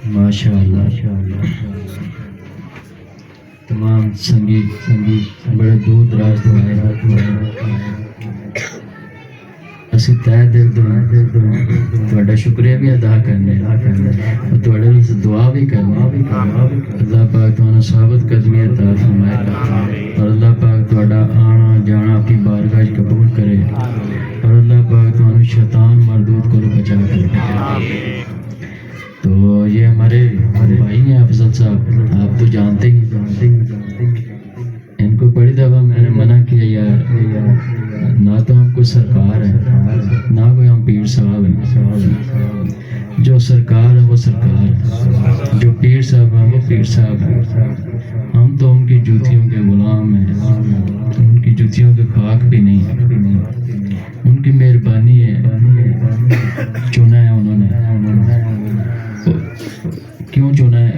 ماشاء اللہ تمام سنگی بڑے دور دراز تو آئے اسی تہ دل تو شکریہ بھی ادا کرنے اور تھوڑے دعا بھی کرنا اللہ پاک تمہارا ثابت قدمی عطا فرمائے اور اللہ پاک تھوڑا آنا جانا اپنی بارگاہ قبول کرے اور اللہ پاک تمہارا شیطان مردود کو بچا کرے۔ تو یہ ہمارے بھائی ہیں افضل صاحب، آپ تو جانتے ہی، ان کو بڑی دفعہ میں نے منع کیا یار نہ تو ہم کوئی سرکار ہے نہ کوئی ہم پیر صاحب ہیں، جو سرکار ہے وہ سرکار ہے، جو پیر صاحب ہیں وہ پیر صاحب ہیں، ہم تو ان کی جوتیوں کے غلام ہیں، ان کی جوتیوں کے خاک بھی نہیں، ان کی مہربانی ہے، چنا ہے انہوں نے، کیوں چنا ہے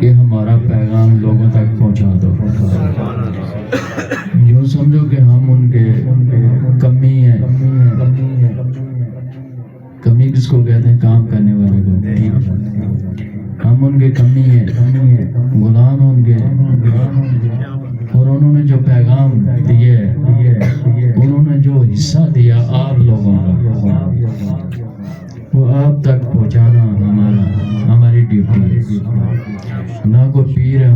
کہ ہمارا پیغام لوگوں تک پہنچا دو، یوں سمجھو کہ ہم ان کے کمی ہیں، کمی کس کو کہتے ہیں؟ کام کرنے والے کو، ہم ان کے کمی ہیں، غلام ان کے، اور انہوں نے جو پیغام دیے، انہوں نے جو حصہ دیا آپ لوگوں کا، وہ آپ تک پہنچانا ہماری ڈیوٹی ہے۔ نہ کوئی پیر ہے،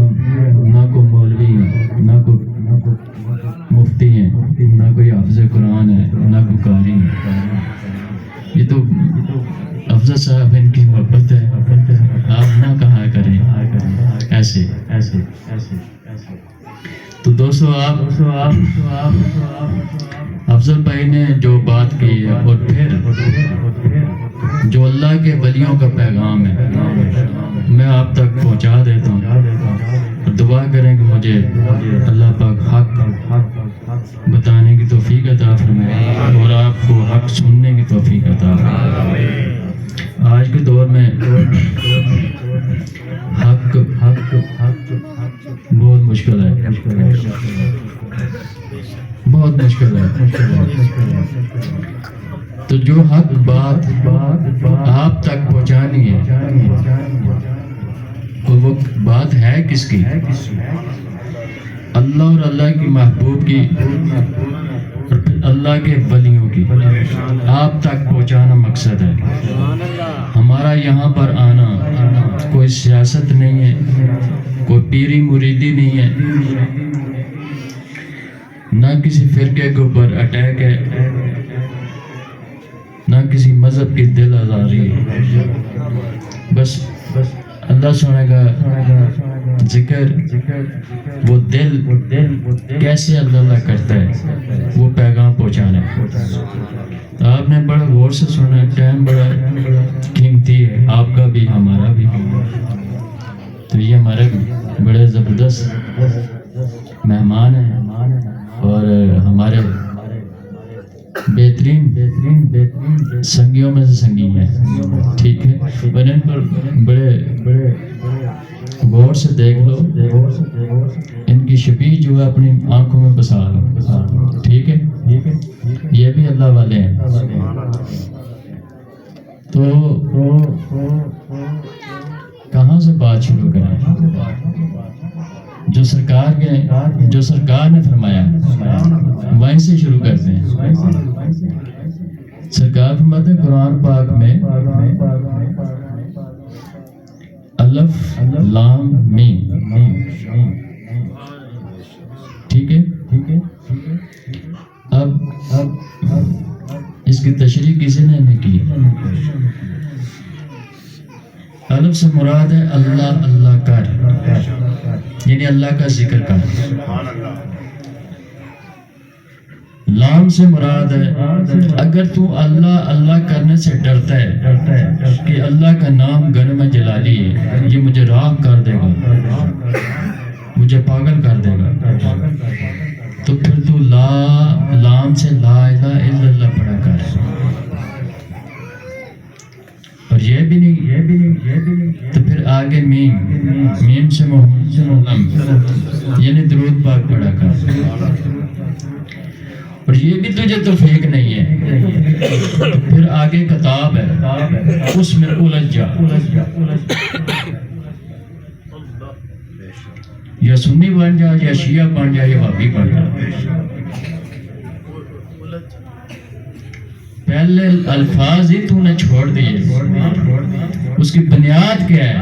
نہ کوئی مولوی ہے، نہ کوئی مفتی ہیں، نہ کوئی حافظ قرآن ہے، نہ کوئی قاری ہے، یہ تو افضل صاحب ان کی محبت ہے، آپ نہ کہا کریں ایسے۔ تو دوستو آپ افضل بھائی نے جو بات کی ہے، اور پھر جو اللہ کے ولیوں کا پیغام ہے میں آپ تک پہنچا دیتا ہوں، اور دعا کریں کہ مجھے اللہ پاک حق بتانے کی توفیق عطا فرمائے اور آپ کو حق سننے کی توفیق عطا فرمائے۔ آج کے دور میں حق بہت مشکل ہے، بہت مشکل ہے، تو جو حق بات آپ تک پہنچانی ہے اور وہ بات ہے کس کی؟ اللہ اور اللہ کی محبوب کی اور پھر اللہ کے ولیوں کی، آپ تک پہنچانا مقصد ہے۔ ہمارا یہاں پر آنا کوئی سیاست نہیں ہے، کوئی پیری مریدی نہیں ہے، نہ کسی فرقے کے اوپر اٹیک ہے، نہ کسی مذہب کی دل آزاری ہے، بس اللہ سبحانہ کا ذکر، وہ دل کیسے اللہ کرتا ہے وہ پیغام پہنچانا ہے۔ آپ نے بڑا غور سے سنا، ٹائم بڑا قیمتی ہے، آپ کا بھی ہمارا بھی، تو یہ ہمارے بڑے زبردست مہمان ہیں اور ہمارے بہترین سنگیوں میں سے سنگی ہے، ٹھیک ہے، اور ان پر بڑے غور سے دیکھ لو، ان کی شبیہ جو ہے اپنی آنکھوں میں بسا لو، ٹھیک ہے، یہ بھی اللہ والے ہیں۔ تو کہاں سے بات شروع کریں؟ جو سرکار نے فرمایا وہیں سے شروع کرتے ہیں۔ سرکار فرماتے ہیں قرآن پاک میں الف لام میم، ٹھیک ہے، اب اس کی تشریح کسی نے نہیں کی۔ الف سے مراد ہے اللہ اللہ کر، یعنی اللہ کا ذکر کر۔ لام سے مراد ہے اگر تو اللہ اللہ کرنے سے ڈرتا ہے کہ اللہ کا نام گھر میں جلالی ہے، یہ مجھے راغ کر دے گا، مجھے پاگل کر دے گا، تو پھر تو لام سے لا الہ الا اللہ پڑھا کر، اور یہ بھی نہیں تو پھر آگے میم سے محمد یعنی درود پاک پڑھا کر، اور یہ بھی تجھے توفیق نہیں ہے، پھر آگے کتاب ہے، اس میں الجھ جا، یا سنی بن جا، یا شیعہ بن جا، یا وہابی بن جا. پہلے الفاظ ہی تو نے چھوڑ دیے، اس کی بنیاد کیا ہے؟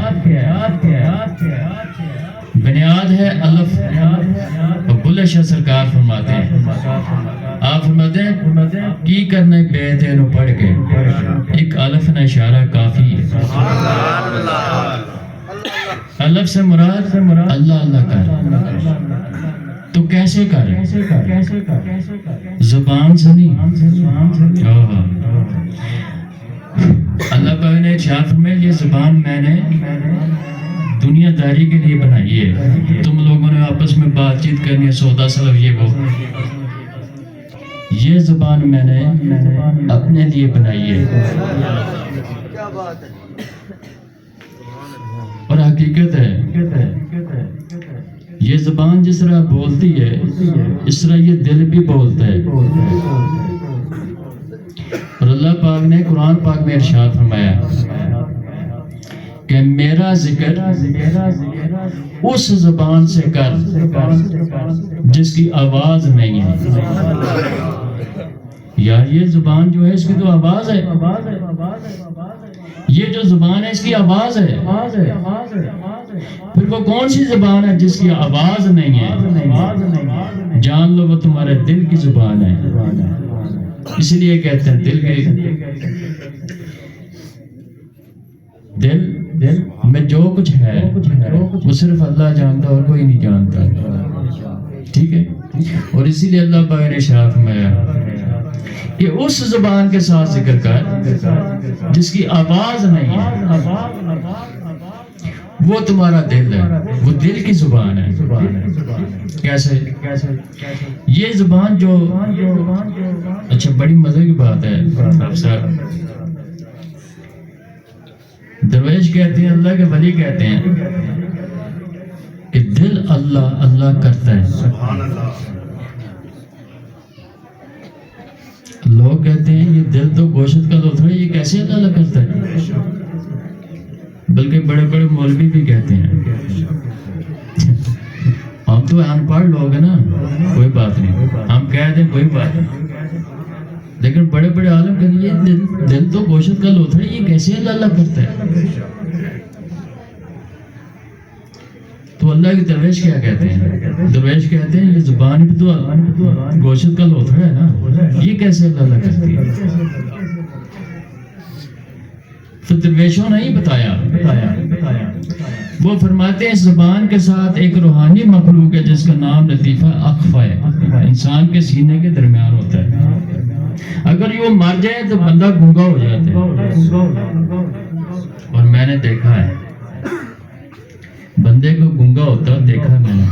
بنیاد ہے الف. بلے شاہ سرکار فرماتے ہیں، آپ فرماتے ہیں کی کرنے پہ تینوں پڑھ کے ایک الف نہ اشارہ کافی ہے. الف سے مراد اللہ اللہ کر، تو کیسے کر؟ زبان سے نہیں. اللہ پاک نے ارشاد فرمایا یہ زبان میں نے دنیا داری کے لیے بنائی ہے، تم لوگوں نے آپس میں بات چیت کرنی ہے، سودا سلف یہ وہ. یہ زبان میں نے اپنے لیے بنائی ہے، اور حقیقت ہے یہ زبان جس طرح بولتی ہے اس طرح یہ دل بھی بولتا ہے. اور اللہ پاک نے قرآن پاک میں ارشاد فرمایا کہ میرا ذکر اس زبان سے کر جس کی آواز نہیں ہے. یار یہ زبان جو ہے اس کی تو آواز ہے، یہ جو زبان ہے اس کی آواز ہے. پھر وہ کون سی زبان ہے جس کی آواز نہیں ہے؟ جان لو وہ تمہارے دل کی زبان ہے. اس لیے کہتے ہیں دل میں جو کچھ ہے وہ صرف اللہ جانتا اور کوئی نہیں جانتا. ٹھیک ہے، اور اسی لیے اللہ پاک نے ارشاد فرمایا کہ اس زبان کے ساتھ ذکر کر جس کی آواز نہیں ہے، وہ تمہارا دل ہے، وہ دل کی زبان ہے. کیسے؟ یہ زبان جو اچھا بڑی مزے کی بات ہے افسر، درویش کہتے ہیں، اللہ کے ولی کہتے ہیں کہ دل اللہ اللہ کرتا ہے. لوگ کہتے ہیں یہ دل تو گوشت کا لوتھڑا ہے، یہ کیسے اللہ اللہ کرتا ہے؟ بلکہ بڑے بڑے مولوی بھی کہتے ہیں. ہم تو ان پڑھ لوگ ہیں نا، کوئی بات نہیں، ہم کہہ دیں کوئی بات نہیں، لیکن بڑے بڑے عالم کہتے ہیں یہ دل تو گوشت کا لوتھڑا ہے، یہ کیسے اللہ اللہ کرتا ہے؟ تو اللہ کی درویش کیا کہتے ہیں؟ درویش کہتے ہیں یہ زبان بھی تو گوشت کا لوتھڑا ہے نا، یہ کیسے اللہ اللہ کرتی ہے؟ تو درویشوں نے ہی بتایا. وہ فرماتے ہیں اس زبان کے ساتھ ایک روحانی مخلوق ہے جس کا نام لطیفہ اخفا ہے، انسان کے سینے کے درمیان ہوتا ہے. اگر یہ مر جائے تو بندہ گونگا ہو جاتا ہے. اور میں نے دیکھا ہے بندے کو گونگا ہوتا دیکھا میں نے،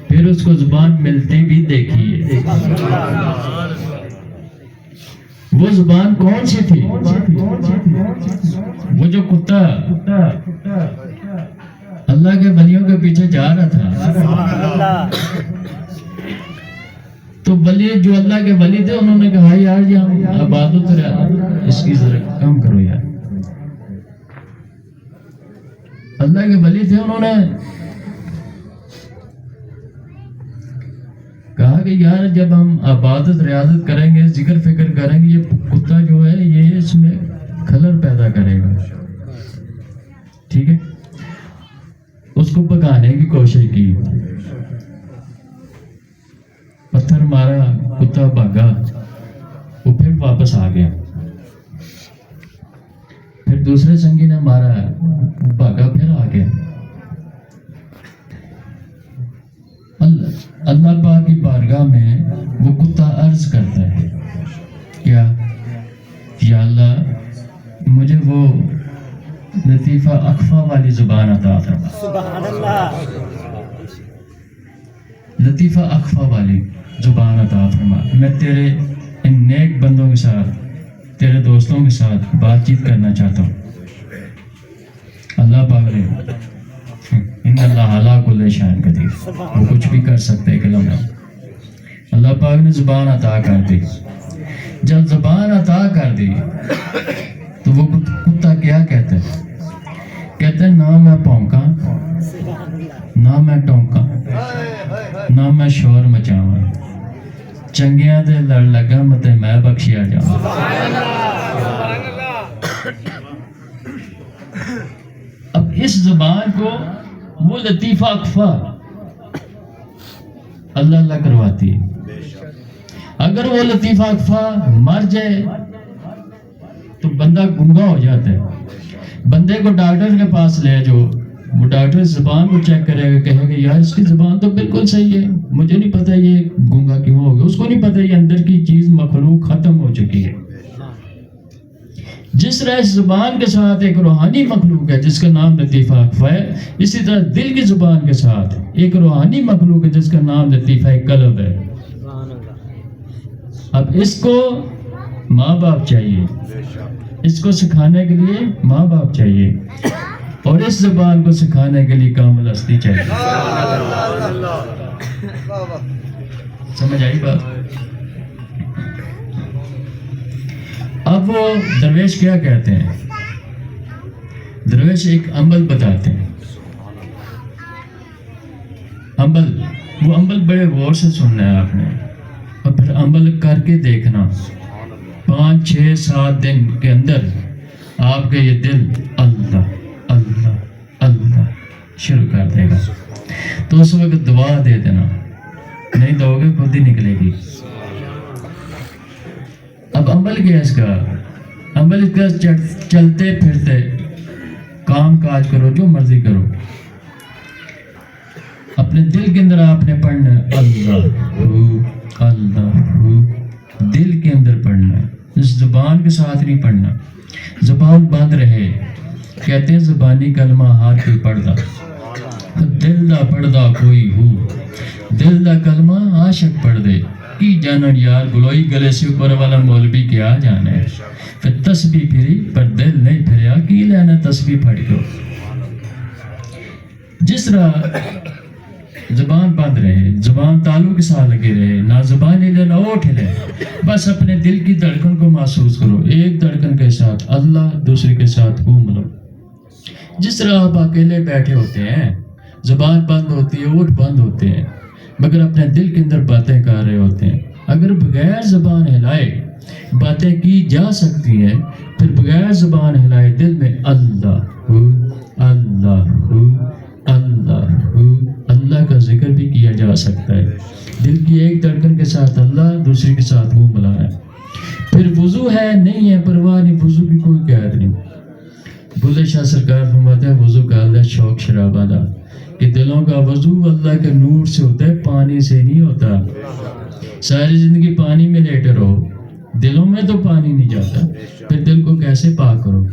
پھر اس کو زبان ملتی بھی دیکھی ہے. وہ زبان کون سی تھی؟ وہ جو کتا اللہ کے ولیوں کے پیچھے جا رہا تھا، تو ولی جو اللہ کے ولی تھے انہوں نے کہا یار یہ ہم عبادت اس کی ذرا کم کرو یار. اللہ کے ولی تھے، انہوں نے کہا کہ یار جب ہم عبادت ریاضت کریں گے، ذکر فکر کریں گے، یہ کتا جو ہے یہ اس میں خلل پیدا کرے گا. ٹھیک ہے، اس کو پکانے کی کوشش کی، پتھر مارا، کتا بھاگا، وہ پھر واپس آ گیا. پھر دوسرے سنگی نے مارا، بھاگا پھر آ گیا. اللہ پاک کی بارگاہ میں وہ کتا عرض کرتا ہے کیا؟ یا اللہ مجھے وہ لطیفہ اخفا والی زبان عطا فرما. سبحان اللہ. لطیفہ اخفا والی زبان عطا فرما. میں تیرے ان نیک بندوں کے ساتھ، تیرے دوستوں کے ساتھ بات چیت کرنا چاہتا ہوں. اللہ پاک نے ان اللہ علی کل شیء قدیر، وہ کچھ بھی کر سکتے ہیں کلام. اللہ پاک نے زبان عطا کر دی. جب زبان عطا کر دی تو وہ کتا کیا کہتا ہے؟ کہتے ہیں نہ میں پونکاں، نہ میں ٹونکاں، نہ میں شور مچاواں، چنگیاں دے لڑ لگا متے میں بخشیا جاواں. اب اس زبان کو وہ لطیفہ اخفا اللہ اللہ کرواتی ہے. اگر وہ لطیفہ اخفا مر جائے تو بندہ گنگا ہو جاتا ہے. بندے کو ڈاکٹر کے پاس لے جو، وہ ڈاکٹر زبان کو چیک کرے گا، کہے گا یار اس کی زبان تو بالکل صحیح ہے، مجھے نہیں پتہ یہ گنگا کیوں ہو گیا. اس کو نہیں پتہ یہ اندر کی چیز مخلوق ختم ہو چکی ہے. جس طرح اس زبان کے ساتھ ایک روحانی مخلوق ہے جس کا نام لطیفہ اخفا ہے، اسی طرح دل کی زبان کے ساتھ ایک روحانی مخلوق ہے جس کا نام لطیفہ قلب ہے. اب اس کو ماں باپ چاہیے، اس کو سکھانے کے لیے ماں باپ چاہیے، اور اس زبان کو سکھانے کے لیے کامل ہستی چاہیے. سمجھ آئی بات؟ اب وہ درویش کیا کہتے ہیں؟ درویش ایک عمل بتاتے ہیں. عمل، وہ عمل بڑے غور سے سننا ہے آپ نے، اور پھر عمل کر کے دیکھنا. 5 6 7 دن کے اندر آپ کا یہ دل اللہ اللہ اللہ شروع کر دے گا. تو اس وقت دعا دے دینا، نہیں دو گے خود ہی نکلے گی. اب عمل کیا اس کا؟ عمل اس کا چلتے پھرتے کام کاج کرو، جو مرضی کرو، اپنے دل کے اندر آپ نے پڑھنا اللہ اللہ، دل کے اندر پڑھنا ہے، اس زبان کے ساتھ نہیں پڑھنا. زبان بند رہے. کہتے ہیں زبانی کلمہ ہار کوئی پڑھدا، دل دا پڑھدا کوئی ہو، دل دا کلمہ عاشق پڑھ دے. کی جانن یار گلوئی گلے سے اوپر والا مولوی کیا جانے، پھر تسبیح پھری پر دل نہیں پھریا، کی لینا تسبیح پھڑ کو. جس طرح زبان بند رہے، زبان تالو کے ساتھ لگے رہے، نہ زبان ہلے نہ اوٹھ ہلے، بس اپنے دل کی دھڑکن کو محسوس کرو. ایک دھڑکن کے ساتھ اللہ، دوسری کے ساتھ ہو ملو. جس طرح آپ اکیلے بیٹھے ہوتے ہیں، زبان بند ہوتی ہے، اوٹھ بند ہوتے ہیں، مگر اپنے دل کے اندر باتیں کر رہے ہوتے ہیں. اگر بغیر زبان ہلائے باتیں کی جا سکتی ہیں، پھر بغیر زبان ہلائے دل میں اللہ ہو اللہ ہو اللہ ہو اللہ کا ذکر بھی کیا جا سکتا ہے. دل کی ایک دھڑکن کے ساتھ اللہ، دوسری کے ساتھ وہ ملا ہے. پھر وضو ہے نہیں ہے پرواہ نہیں، وضو کی کوئی قید نہیں. بلے شاہ سرکار فرماتے ہیں وضو کا اللہ شوق شرابہ دا، کہ دلوں کا وضو اللہ کے نور سے ہوتا ہے، پانی سے نہیں ہوتا. ساری زندگی پانی میں لیٹے رہو، دلوں میں تو پانی نہیں جاتا، پھر دل کو کیسے پاک کرو؟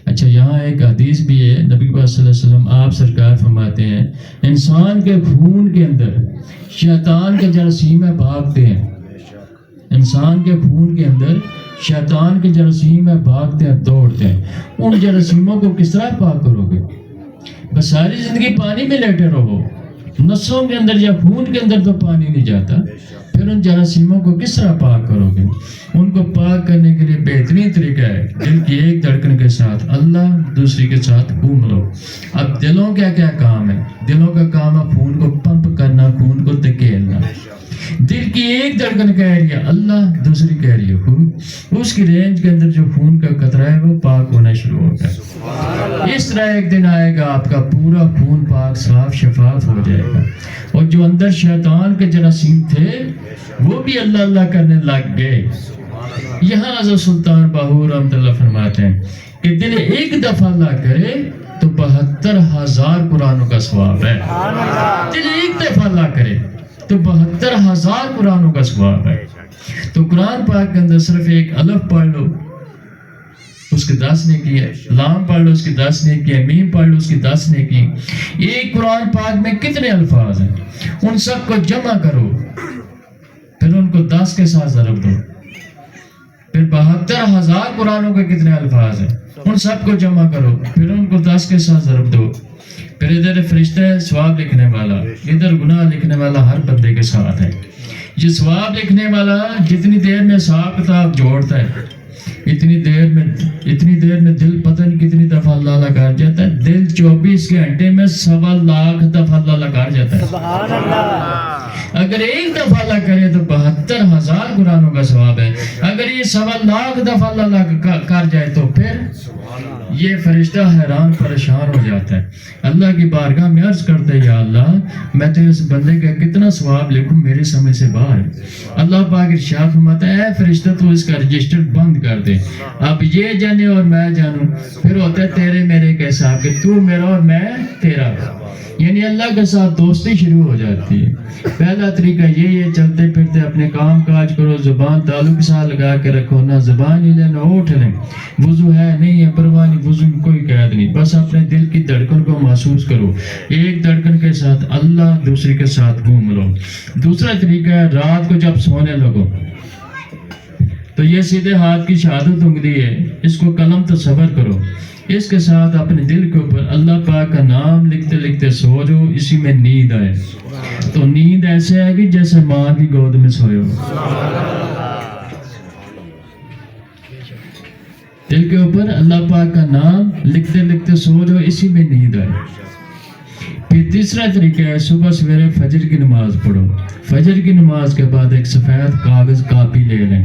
اچھا، یہاں ایک حدیث بھی ہے، نبی پاک صلی اللہ علیہ وسلم آپ سرکار فرماتے ہیں انسان کے خون کے اندر شیطان کے جراثیم بھاگتے ہیں. انسان کے خون کے اندر شیطان کے جراثیم بھاگتے ہیں، دوڑتے ہیں. ان جراثیموں کو کس طرح پاک کرو گے؟ بس ساری زندگی پانی میں لیٹے رہو، نسوں کے اندر یا خون کے اندر تو پانی نہیں جاتا، پھر ان جراثیموں کو کس طرح پاک کرو گے؟ ان کو پاک کرنے کے لیے بہترین طریقہ ہے دل کی ایک دھڑکن کے ساتھ اللہ، دوسری کے ساتھ گھوم لو. اب دلوں کا کیا کام ہے؟ دلوں کا کام ہے خون کو پمپ کرنا، خون کو دھکیلنا. دل کی ایک دھڑکن کہہ رہی ہے اللہ، دوسری کہہ رہی ہے خون، اس کی رینج کے اندر جو خون کا قطرہ ہے وہ پاک ہونا شروع ہوتا ہے. اس طرح ایک دن آئے گا آپ کا پورا خون پاک صاف شفاف ہو جائے گا، اور جو اندر شیطان کے جراثیم تھے وہ بھی اللہ اللہ کرنے لگ گئے. یہاں حضرت سلطان باہو رحمۃ اللہ فرماتے ہیں کہ دل ایک دفعہ اللہ کرے تو 72,000 قرآنوں کا ثواب ہے. دل ایک دفعہ اللہ کرے تو 72,000 قرآنوں کا ثواب ہے. تو قرآن پاک کے اندر صرف ایک الف پڑھ لو اس کے 10 نیکی ہے، لام پڑھ لو اس کی 10 نیکی ہے، میم پڑھ لو اس کی 10 نیکی. ایک قرآن پاک میں کتنے الفاظ ہیں؟ ان سب کو جمع کرو، پھر ان کو 10 کے ساتھ ضرب دو، پھر 72,000 قرآنوں کے کتنے الفاظ ہیں؟ ان سب کو جمع کرو، پھر ان کو 10 کے ساتھ ضرب دو، پھر ادھر فرشتہ ہے ثواب لکھنے والا، ادھر گناہ لکھنے والا ہر بندے کے ساتھ ہے. یہ ثواب لکھنے والا جتنی دیر میں حساب کتاب جوڑتا ہے اتنی دیر میں دل پتہ نہیں کتنی دفعہ اللہ لگا جاتا ہے. دل 24 گھنٹے میں 1.25 لاکھ دفعہ اللہ لگا جاتا ہے. سبحان اللہ. اگر ایک دفعہ اللہ کرے تو 72,000 قرآنوں کا ثواب ہے. اگر یہ 1.25 لاکھ دفعہ اللہ کر جائے تو پھر یہ فرشتہ حیران پریشان ہو جاتا ہے. اللہ کی بارگاہ میں عرض کرتے یا اللہ میں تو اس بندے کا کتنا ثواب لکھوں میرے سمجھ سے باہر ہے. اللہ پاک ارشاد فرماتا ہے اے فرشتہ تو اس کا رجسٹر بند کر دے. اب یہ جانے اور میں جانوں. پھر ہوتا ہے تیرے میرے کے حساب کہ تو میرا اور میں تیرا. یعنی اللہ کے ساتھ دوستی شروع ہو جاتی ہے. پہلا طریقہ یہ چلتے پھرتے اپنے کام کاج کرو، زبان تعلق ساتھ لگا کے رکھو، نہ زبان ہی لے نہ اٹھ لیں. وضو ہے نہیں ہے پرواہ نہیں، وضو میں کوئی قید نہیں، بس اپنے دل کی دھڑکن کو محسوس کرو. ایک دھڑکن کے ساتھ اللہ، دوسری کے ساتھ گھوم لو. دوسرا طریقہ ہے رات کو جب سونے لگو تو یہ سیدھے ہاتھ کی شہادت انگلی ہے، اس کو قلم تصور کرو. اس کے ساتھ اپنے دل کے اوپر اللہ پاک کا نام لکھتے لکھتے سو جاؤ. اسی میں نیند آئے تو نیند ایسے آئے گی جیسے ماں کی گود میں سوئے ہو. دل کے اوپر اللہ پاک کا نام لکھتے لکھتے سو جاؤ، اسی میں نیند آئے. پھر تیسرا طریقہ ہے صبح سویرے فجر کی نماز پڑھو. فجر کی نماز کے بعد ایک سفید کاغذ کاپی لے لیں.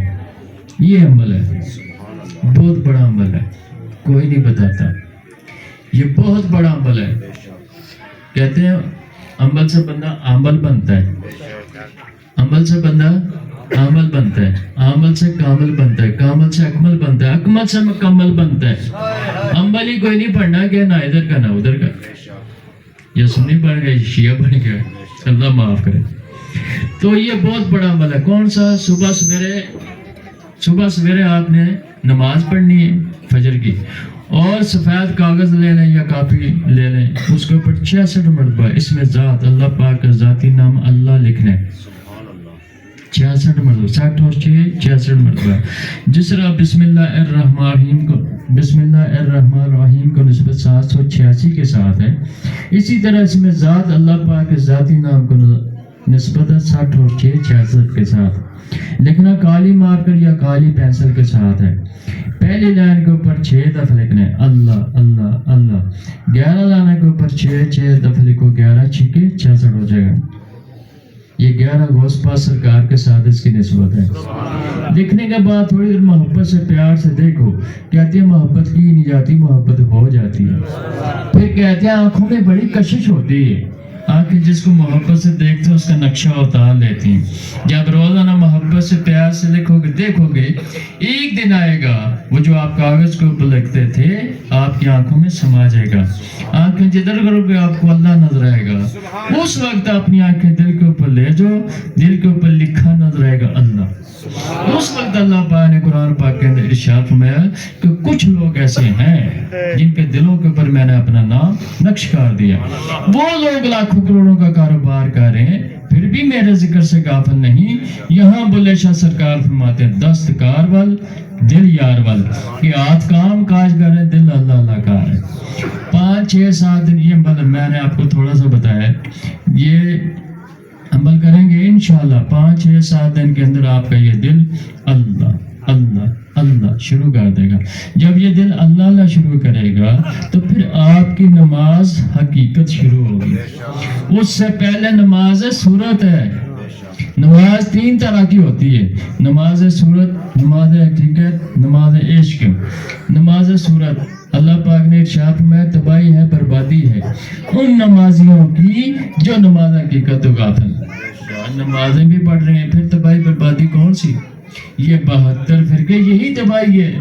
یہ عمل ہے، بہت بڑا عمل ہے، کوئی نہیں بتاتا. یہ بہت بڑا عمل ہے. کہتے ہیں عمل سے بندہ عامل بنتا ہے، عمل سے بندہ عامل بنتا ہے، عامل سے کامل بنتا ہے، کامل سے اکمل بنتا ہے، اکمل سے مکمل بنتا ہے. عمل ہی کوئی نہیں پڑھنا کہ نہ ادھر کا نہ ادھر کا. یہ سنی بن گئے، شیعہ بن گیا، اللہ معاف کرے. تو یہ بہت بڑا عمل ہے. کون سا؟ صبح سویرے آپ نے نماز پڑھنی ہے فجر کی، اور سفید کاغذ لے لیں یا کاپی لے لیں، اس کے اوپر 66 مرتبہ اس میں ذات اللہ پاک کا ذاتی نام اللہ لکھنا ہے. 66 مرتبہ، 60 اور 66 مرتبہ. جس طرح بسم اللہ الرحمن الرحیم کو نسبت 786 کے ساتھ ہے، اسی طرح اس میں ذات اللہ پاک کے ذاتی نام کو نسبت 60 اور 66 کے ساتھ. لکھنا کالی مار کر یا کالی پینسل کے ساتھ ہے. پہلی لائن کے اوپر 6 دفعہ لکھنا ہے اللہ اللہ اللہ. 11 لائن کے اوپر 6 دفعہ لکھو، 11 چھکے 66 ہو جائے گا. یہ 11 غوث پاک سرکار کے ساتھ اس کی نسبت ہے. لکھنے کے بعد تھوڑی دیر محبت سے پیار سے دیکھو. کہتے ہیں محبت کی نہیں جاتی، محبت ہو جاتی ہے. پھر کہتے ہیں آنکھوں میں بڑی کشش ہوتی ہے. آنکھیں جس کو محبت سے دیکھتے ہیں اس کا نقشہ اتار لیتی ہیں. جب روزانہ محبت سے پیار سے لکھو گے، دیکھو گے ایک دن آئے گا وہ جو آپ کاغذ کے اوپر لکھتے تھے آپ کی آنکھوں میں سما جائے گا. آنکھیں جدھر کرو گے آپ کو اللہ نظر آئے گا. اس وقت اپنی آنکھیں دل کے اوپر لے جاؤ، دل کے اوپر لکھا نظر آئے گا اللہ. اس وقت اللہ پاک نے قرآن پاک کے اندر ارشاد فرمایا کہ کچھ لوگ ایسے ہیں جن کے دلوں کے اوپر میں نے اپنا نام نقش کر دیا. وہ لوگ لاکھوں کروڑوں کا کاروبار کر رہے ہیں پھر بھی میرے ذکر سے غافل نہیں. یہاں بلے شاہ سرکار فرماتے ہیں دستکار وال دل یار وال، کہ ہاتھ کام کاج کر رہے دل اللہ اللہ کار ہے. 5 6 7 دن یہ عمل میں نے آپ کو تھوڑا سا بتایا، یہ عمل کریں گے انشاءاللہ 5 6 7 دن کے اندر آپ کا یہ دل اللہ اللہ اللہ شروع کر دے گا. جب یہ دل اللہ اللہ شروع کرے گا تو پھر آپ کی نماز حقیقت شروع ہوگی. اس سے پہلے نماز صورت ہے. نماز 3 طرح کی ہوتی ہے، نماز صورت، نماز حقیقت، نماز عشق. نماز صورت اللہ پاک نے ارشاد فرمایا تباہی ہے، بربادی ہے ان نمازیوں کی جو نماز حقیقت و غافل. نمازیں بھی پڑھ رہے ہیں، پھر تباہی بربادی کون سی؟ یہ 72 فرقے، یہی تباہی ہے.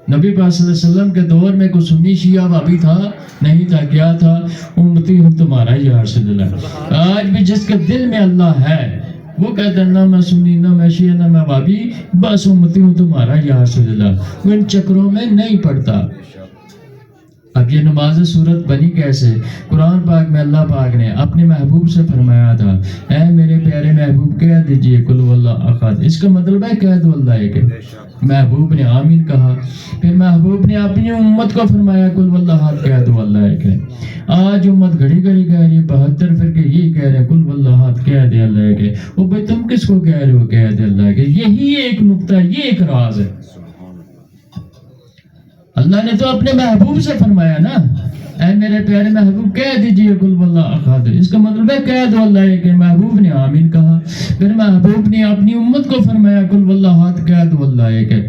نبی پاک صلی اللہ علیہ وسلم کے دور میں کوئی سنی شیعہ وہابی تھا نہیں تھا. کیا تھا؟ امتی ہوں تمہارا یا رسول اللہ. آج بھی جس کے دل میں اللہ ہے وہ کہتا ہے نہ میں سنی نہ میں شیعہ نہ میں وہابی، بس امتی ہوں تمہارا یا رسول اللہ. وہ ان چکروں میں نہیں پڑتا. اب یہ نماز صورت بنی کیسے؟ قرآن پاک میں اللہ پاک نے اپنے محبوب سے فرمایا تھا اے میرے پیارے محبوب کہہ دیجئے قل هو اللہ احد. اس کا مطلب ہے کہہ دو اللہ ایک ہے. محبوب نے آمین کہا. پھر محبوب نے اپنی امت کو فرمایا کل واللہ احد کہہ دو اللہ ایک ہے. آج امت گھڑی گھڑی کہہ رہی ہے 72 فرقے یہی کہہ رہے ہیں کل واللہ احد کہہ دے اللہ ایک ہے. وہ بھائی تم کس کو کہہ رہے ہو کہہ دے اللہ ایک ہے. یہی ایک نقطہ ہے, یہ ایک راز ہے. اللہ نے تو اپنے محبوب سے فرمایا نا اے میرے پیارے محبوب کہہ دیجئے کل واللہ احد. اس کا مطلب ہے کہہ دو اللہ ایک ہے. محبوب نے آمین کہا. پھر محبوب نے اپنی امت کو فرمایا کل واللہ احد کہہ دو اللہ ایک ہے.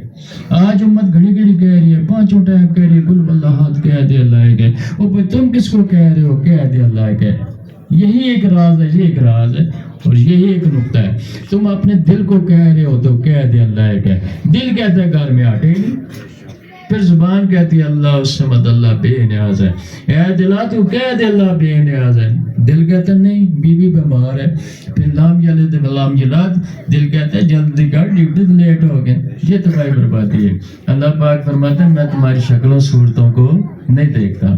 آج امت گھڑی گھڑی کہہ رہی ہے 5 ٹائم کہہ رہی ہے کل واللہ احد کہہ دے اللہ ایک ہے. او بھئی تم کس کو کہہ رہے ہو کہہ دے اللہ ایک ہے. یہی ایک راز ہے, یہ ایک راز ہے اور یہی ایک نقطہ ہے. تم اپنے دل کو کہہ رہے ہو تو کہہ دے اللہ ایک ہے. دل کہتا ہے گھر میں آٹے نہیں, پھر زبان کہتی ہے اللہ الصمد اللہ بے نیاز ہے. اے دلا تو کہہ دے اللہ بے نیاز ہے. دل کہتا ہے نہیں بیوی بیمار ہے. پھر لام یلد ولام یلاد, دل کہتا ہے جلدی کر ڈیوٹی لیٹ ہو گئے. یہ تباہی بربادی ہے. اللہ پاک فرماتا ہے میں تمہاری شکلوں صورتوں کو نہیں دیکھتا,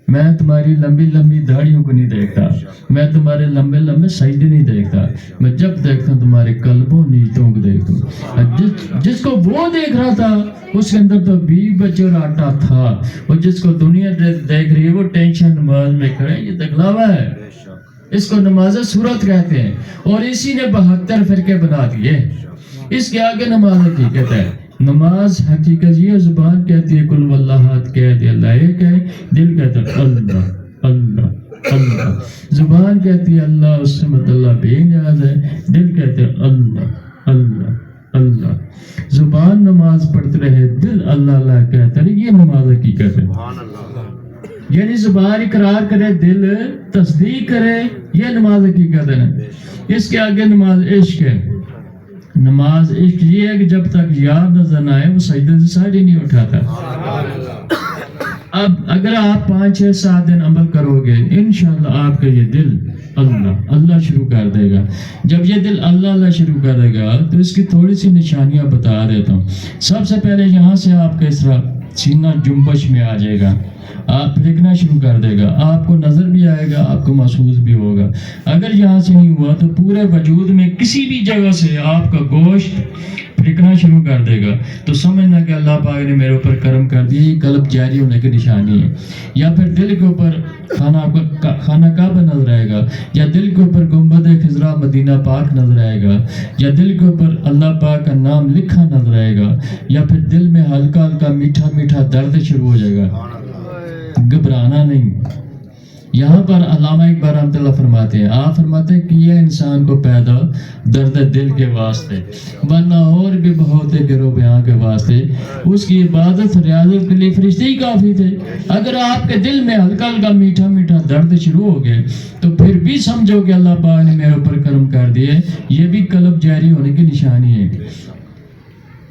میں تمہاری لمبی لمبی داڑھیوں کو نہیں دیکھتا, میں تمہارے لمبے لمبے سجدے نہیں دیکھتا, میں جب دیکھتا ہوں تمہارے قلبوں نیتوں کو دیکھتا ہوں. جس کو وہ دیکھ رہا تھا اس کے اندر تو بیوی بچے اور آٹا تھا, اور جس کو دنیا دیکھ رہی ہے وہ ٹینشن نماز میں کھڑے. یہ دکھلاوا ہے, اس کو نماز صورت کہتے ہیں, اور اسی نے 72 فرقے بنا دیے. اس کے آگے نماز حقیقت ہے. نماز حقیقت یہ زبان کہتی ہے کل واللہ احد کہہ دے اللہ ایک ہے. دل کہتا ہے اللہ اللہ اللہ. زبان کہتی ہے اللہ الصمد اللہ بے نیاز ہے. دل کہتے ہے اللہ اللہ اللہ. زبان نماز پڑھتے رہے, دل اللہ اللہ کہتا رہے. یہ نماز حقیقت ہے. یعنی زبان اقرار کرے, دل تصدیق کرے, یہ نماز حقیقت ہے. اس کے آگے نماز عشق ہے. نماز عشق یہ ہے کہ جب تک یاد نظر نہ آئے وہ سجدے سے ساری نہیں اٹھاتا. اب اگر آپ 5-6-7 دن عمل کرو گے انشاءاللہ آپ کا یہ دل اللہ اللہ شروع کر دے گا. جب یہ دل اللہ اللہ شروع کرے گا تو اس کی تھوڑی سی نشانیاں بتا دیتا ہوں. سب سے پہلے یہاں سے آپ کا اس طرح سینہ جنبش میں آ جائے گا, آپ پھینکنا شروع کر دے گا, آپ کو نظر بھی آئے گا, آپ کو محسوس بھی ہوگا. اگر یہاں سے نہیں ہوا تو پورے وجود میں کسی بھی جگہ سے آپ کا گوشت پھینکنا شروع کر دے گا, تو سمجھنا کہ اللہ پاک نے میرے اوپر کرم کر دیا. یہ قلب جاری ہونے کی نشانی ہے. یا پھر دل کے اوپر خانہ کعبہ نظر آئے گا, یا دل کے اوپر گنبد خضرا مدینہ پاک نظر آئے گا, یا دل کے اوپر اللہ پاک کا نام لکھا نظر آئے گا, یا پھر دل میں ہلکا ہلکا میٹھا میٹھا درد شروع ہو جائے گا. گھبرانا نہیں. یہاں پر علامہ اقبال رحمۃ اللہ فرماتے ہیں, آپ فرماتے ہیں کہ یہ انسان کو پیدا درد دل کے واسطے, ورنہ اور بھی بہت ہے گرو بیاں کے واسطے. اس کی عبادت ریاضت کے لیے فرشتے ہی کافی تھے. اگر آپ کے دل میں ہلکا ہلکا میٹھا میٹھا درد شروع ہو گئے تو پھر بھی سمجھو کہ اللہ پاک نے میرے اوپر کرم کر دیے. یہ بھی قلب جاری ہونے کی نشانی ہے.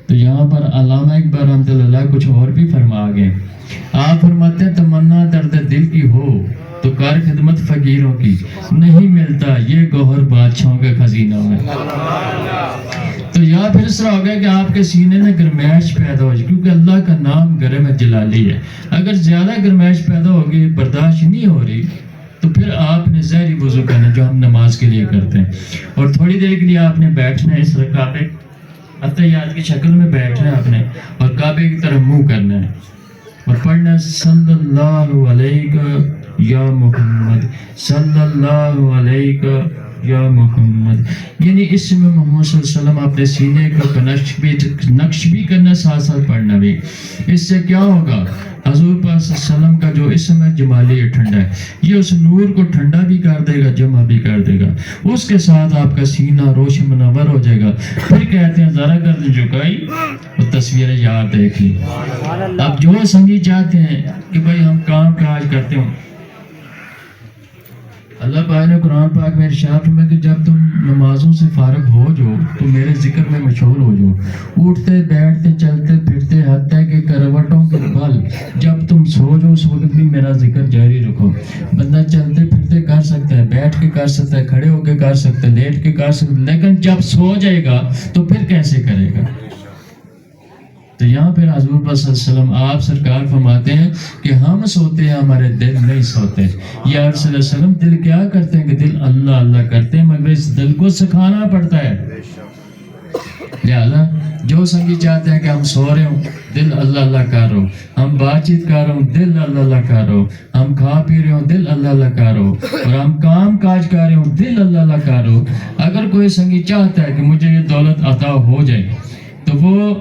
تو یہاں پر علامہ اقبال رحمۃ اللہ کچھ اور بھی فرما گئے. آپ فرماتے ہیں تمنا درد دل کی ہو تو کار خدمت فقیروں کی, نہیں ملتا یہ گوہر بادشاہوں کے خزینوں میں. تو یا پھر اس طرح ہو گیا کہ آپ کے سینے میں گرمائش پیدا ہو جائے, کیونکہ اللہ کا نام گرم جلالی ہے. اگر زیادہ گرمائش پیدا ہوگی, برداشت نہیں ہو رہی, تو پھر آپ نے ظاہری وضو کرنا جو ہم نماز کے لیے کرتے ہیں, اور تھوڑی دیر کے لیے آپ نے بیٹھنا ہے, اس طرح کعبے اتحیات کی شکل میں بیٹھنا ہے آپ نے, اور کعبے کی طرف منہ کرنا ہے اور پڑھنا صلی اللہ علیہ یا محمد, صلی اللہ علیہ یا محمد. یعنی اس میں محمد صلی اللہ علیہ وسلم اپنے سینے کا نقش بھی کرنا, ساتھ ساتھ پڑھنا بھی. اس سے کیا ہوگا, حضور پاک صلی اللہ علیہ وسلم کا جو اسم ہے جمالی ٹھنڈا ہے, یہ اس نور کو ٹھنڈا بھی کر دے گا, جمع بھی کر دے گا. اس کے ساتھ آپ کا سینہ روشن منور ہو جائے گا. پھر کہتے ہیں ذرا گردن جھکائی اور تصویر یار دیکھ لی. اب جو سنگی چاہتے ہیں کہ بھائی ہم کام کاج کرتے ہوں, اللہ پاک نے قرآن پاک میں ارشاد فرمایا کہ جب تم نمازوں سے فارغ ہو جو تو میرے ذکر میں مشغول ہو جو. اٹھتے بیٹھتے چلتے پھرتے حتیٰ کہ کروٹوں کے بل جب تم سو جو اس وقت بھی میرا ذکر جاری رکھو. بندہ چلتے پھرتے کر سکتا ہے, بیٹھ کے کر سکتا ہے, کھڑے ہو کے کر سکتا ہے, لیٹ کے کر سکتا ہے, لیکن جب سو جائے گا تو پھر کیسے کرے گا. تو یہاں پھر حضور صلی اللہ علیہ وسلم آپ سرکار فرماتے ہیں کہ ہم سوتے ہیں ہمارے دل نہیں سوتے. یا رسول اللہ علیہ وسلم دل کیا کرتے ہیں کہ دل اللہ اللہ کرتے ہیں, مگر اس دل کو سکھانا پڑتا ہے. لہذا جو سنگی چاہتے ہیں کہ ہم سو رہے ہوں دل اللہ اللہ کر رہو، ہم بات چیت کر رہے ہوں دل اللہ اللہ کر رہو، ہم کھا پی رہے ہوں دل اللہ اللہ کر رہو، اور ہم کام کاج کر رہے ہوں دل اللہ اللہ کر رہو. اگر کوئی سنگی چاہتا ہے کہ مجھے یہ دولت عطا ہو جائے تو وہ